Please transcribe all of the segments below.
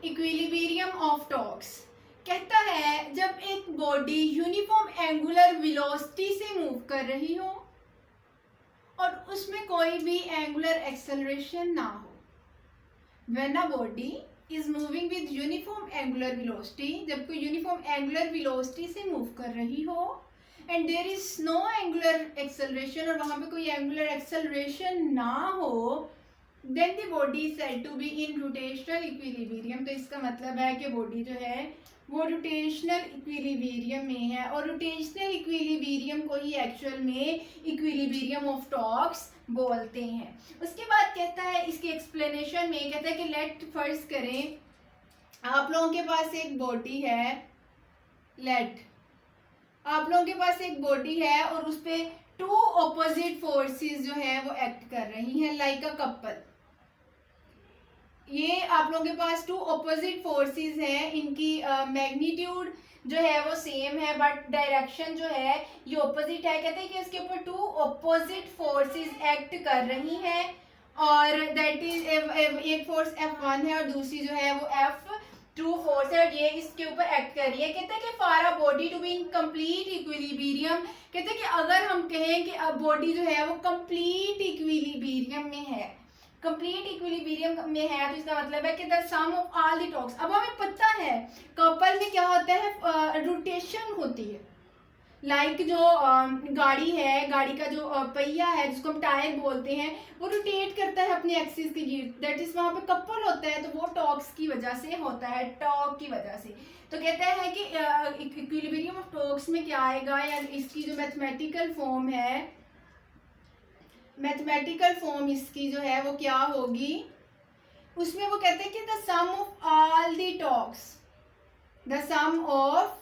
Equilibrium of torques कहता है जब एक बॉडी यूनिफॉर्म एंगुलर वेलोसिटी से मूव कर रही हो और उसमें कोई भी एंगुलर एक्सेलरेशन ना हो. When a body is moving with uniform angular velocity, जब कोई यूनिफॉर्म एंगुलर वेलोसिटी से मूव कर रही हो and there is no angular acceleration, और वहां पे कोई एंगुलर एक्सेलरेशन ना हो, then the body is said to be in rotational equilibrium. तो इसका मतलब है कि बॉडी जो है वो रोटेशनल इक्विलिब्रियम में है, और रोटेशनल इक्विलिब्रियम को ही एक्चुअल में इक्विलिब्रियम ऑफ टॉर्क्स बोलते हैं. उसके बाद कहता है इसके एक्सप्लेनेशन में कहता है कि लेट फर्ज करें आप लोगों के पास एक बॉडी है, लेट आप लोगों के पास एक बॉडी है और उस पर टू ऑपोजिट फोर्सेस जो है वो एक्ट कर रही हैं लाइक अ कपल. ये आप लोगों के पास टू ऑपोजिट फोर्सेस हैं, इनकी मैग्नीट्यूड जो है वो सेम है बट डायरेक्शन जो है ये ऑपोजिट है. कहते हैं कि इसके ऊपर टू ऑपोजिट फोर्सेस एक्ट कर रही हैं और दैट इज एक फोर्स F1 है और दूसरी जो है वो F2 फोर्स है और ये इसके ऊपर एक्ट कर रही है. कहते हैं कि for a body to be in complete equilibrium, कहते हैं कि अगर हम कहें कि अब बॉडी जो है वो कंप्लीट इक्विलिब्रियम में है, कंप्लीट इक्विलिब्रियम में है, तो इसका मतलब है कि the sum of all the torques. अब हमें पता है कपल में क्या होता है, रोटेशन होती है. लाइक जो गाड़ी है, गाड़ी का जो पहिया है जिसको हम टायर बोलते हैं, वो रोटेट करता है अपने एक्सिस के गिर्द, दैट इज वहां पे कपल होता है, तो वो टॉर्क्स की वजह से होता है, टॉर्क की वजह से. तो कहता है कि इक्विलिब्रियम ऑफ टॉर्क्स में क्या आएगा, या इसकी जो मैथमेटिकल फॉर्म है, मैथमेटिकल फॉर्म इसकी जो है वो क्या होगी, उसमें वो कहते हैं कि the sum of all the torques, the sum of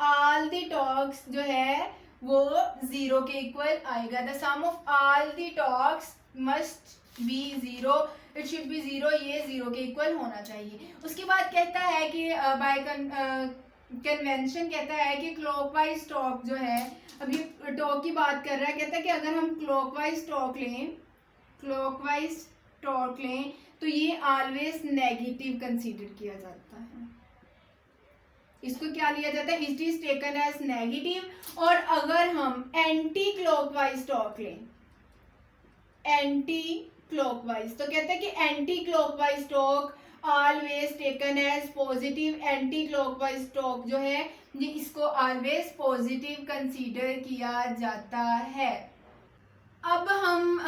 all the torques जो है वो जीरो के इक्वल आएगा. The sum of all the torques must be zero, it should be zero, ये जीरो के इक्वल होना चाहिए. उसके बाद कहता है कि बाय कन्वेंशन कहता है कि क्लॉकवाइज टॉर्क जो है, अभी टॉर्क की बात कर रहा है, कहता है कि अगर हम क्लॉकवाइज टॉर्क लें, क्लॉकवाइज टॉर्क लें तो ये ऑलवेज नेगेटिव कंसीडर किया जाता है. इसको क्या लिया जाता है, it is taken as negative. और अगर हम एंटी क्लॉकवाइज टॉर्क लें, एंटी क्लॉकवाइज, तो कहते हैं कि anti clockwise torque always taken as positive. Anti clockwise torque जो है ये इसको ऑलवेज पॉजिटिव कंसीडर किया जाता है. अब हम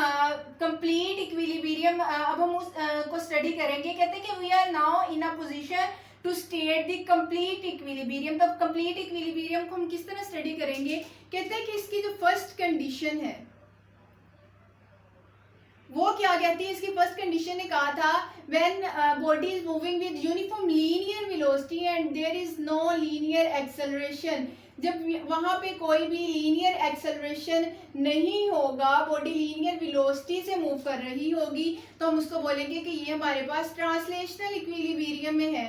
कंप्लीट इक्विलिब्रियम अब हम उस को स्टडी करेंगे. कहते हैं कि we are now in a position to state the complete equilibrium. तो कंप्लीट इक्विलिब्रियम को हम किस तरह स्टडी करेंगे. कहते हैं कि इसकी जो फर्स्ट कंडीशन है वो क्या कहती है, इसकी फर्स्ट कंडीशन ने कहा था when body is moving with uniform linear velocity and there is no linear acceleration. जब वहां पे कोई भी लीनियर एक्सेलरेशन नहीं होगा, बॉडी लीनियर वेलोसिटी से मूव कर रही होगी, तो हम उसको बोलेंगे कि ये हमारे पास ट्रांसलेशनल इक्विलिब्रियम में है.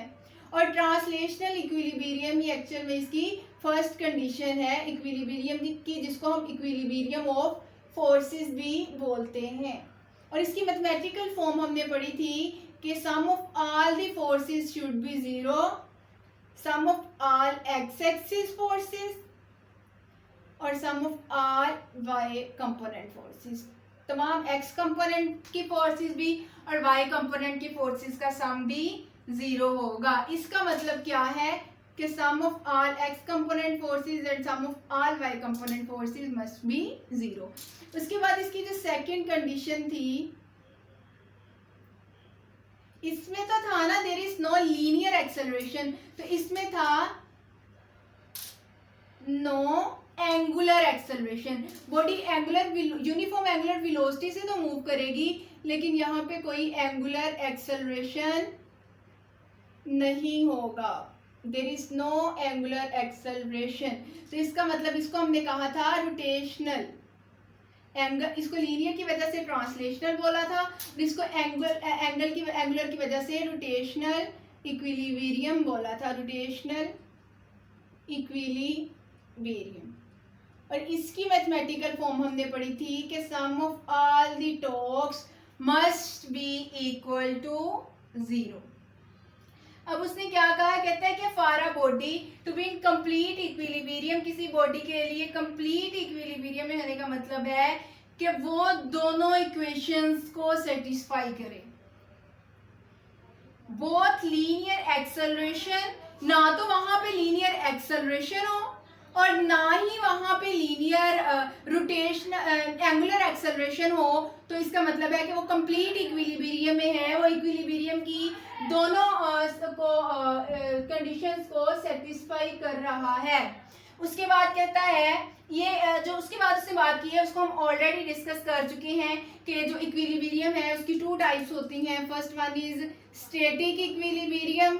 और ट्रांसलेशनल इक्विलिब्रियम ही एक्चुअल में इसकी फर्स्ट कंडीशन है इक्विलिब्रियम की, जिसको हम इक्विलिब्रियम ऑफ फोर्सेस भी बोलते हैं. और इसकी मैथमेटिकल फॉर्म हमने पढ़ी थी कि sum of all the forces should be zero, sum of all X axis forces और sum of all Y component forces. तमाम एक्स कंपोनेंट की फोर्सेस भी और वाई कंपोनेंट की फोर्सेस का सम भी जीरो होगा. इसका मतलब क्या है कि sum of all X component forces and sum of all Y component forces must be zero. उसके बाद इसकी जो सेकंड कंडीशन थी, इसमें तो था ना there is no linear acceleration, तो इसमें था no angular acceleration. Body angular uniform angular velocity से तो मूव करेगी, लेकिन यहाँ पे कोई एंगुलर एक्सेलरेशन नहीं होगा. There is no angular acceleration. तो इसका मतलब इसको हमने कहा था रोटेशनल एंगल, इसको लीनियर की वजह से ट्रांसलेशनल बोला था, और इसको एंगुलर की वजह से रोटेशनल इक्विलिब्रियम बोला था, रोटेशनल इक्विलिब्रियम. और इसकी मैथमेटिकल फॉर्म हमने पढ़ी थी कि sum of all the torques must be equal to zero. अब उसने क्या कहा, कहता है कि for a body to be in complete equilibrium, किसी बॉडी के लिए कंप्लीट इक्विलिब्रियम में होने का मतलब है कि वो दोनों इक्वेशंस को सेटिस्फाई करे, बोथ लीनियर एक्सेलरेशन, ना तो वहां पे लीनियर एक्सेलरेशन हो और ना ही वहां पे लीनियर रोटेशन एंगुलर एक्सेलरेशन हो, तो इसका मतलब है कि वो कंप्लीट इक्विलिब्रियम में है, वो इक्विलिब्रियम की दोनों कंडीशंस को सेटिस्फाई कर रहा है। उसके बाद कहता है ये जो उसके बाद उसने बात की है उसको हम ऑलरेडी डिस्कस कर चुके हैं कि जो इक्विलिब्रियम है उसकी टू टाइप्स होती हैं। First one is static equilibrium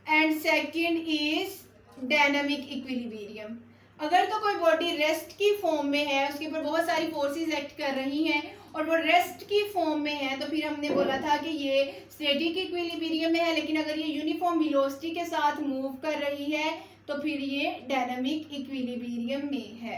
and second is dynamic equilibrium. अगर तो कोई बॉडी रेस्ट की फॉर्म में है, उसके ऊपर बहुत सारी फोर्सेस एक्ट कर रही हैं और वो रेस्ट की फॉर्म में है, तो फिर हमने बोला था कि ये स्टैटिक इक्विलिब्रियम में है। लेकिन अगर ये यूनिफॉर्म वेलोसिटी के साथ मूव कर रही है तो फिर ये डायनामिक इक्विलिब्रियम में है।